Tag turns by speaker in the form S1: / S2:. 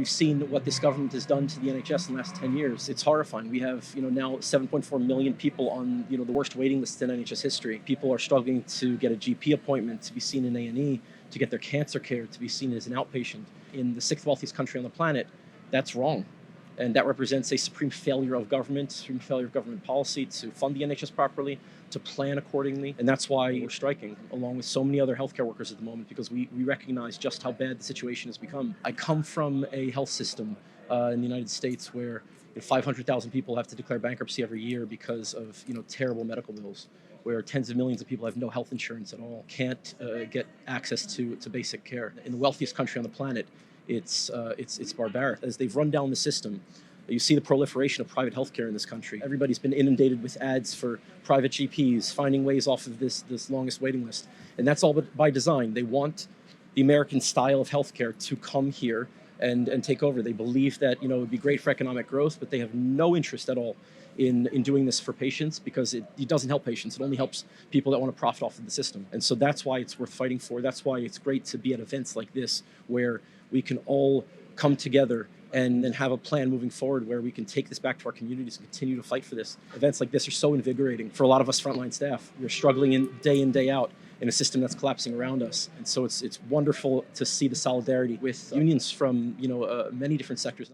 S1: We've seen what this government has done to the NHS in the last 10 years. It's horrifying. We have, now 7.4 million people on, the worst waiting list in NHS history. People are struggling to get a GP appointment, to be seen in A&E, to get their cancer care, to be seen as an outpatient. In the sixth wealthiest country on the planet, that's wrong. And that represents a supreme failure of government, supreme failure of government policy to fund the NHS properly, to plan accordingly. And that's why we're striking, along with so many other healthcare workers at the moment, because we recognize just how bad the situation has become. I come from a health system in the United States where 500,000 people have to declare bankruptcy every year because of terrible medical bills, where tens of millions of people have no health insurance at all, can't get access to basic care. In the wealthiest country on the planet, it's barbaric. As they've run down the system, you see the proliferation of private healthcare in this country. Everybody's been inundated with ads for private GPs, finding ways off of this longest waiting list. And that's all by design. They want the American style of healthcare to come here and take over. They believe that it would be great for economic growth, but they have no interest at all in doing this for patients, because it doesn't help patients. It only helps people that want to profit off of the system. And so that's why it's worth fighting for. That's why it's great to be at events like this, where we can all come together and have a plan moving forward where we can take this back to our communities and continue to fight for this. Events like this are so invigorating for a lot of us frontline staff. We're struggling in, day out in a system that's collapsing around us. And so it's wonderful to see the solidarity with unions from many different sectors.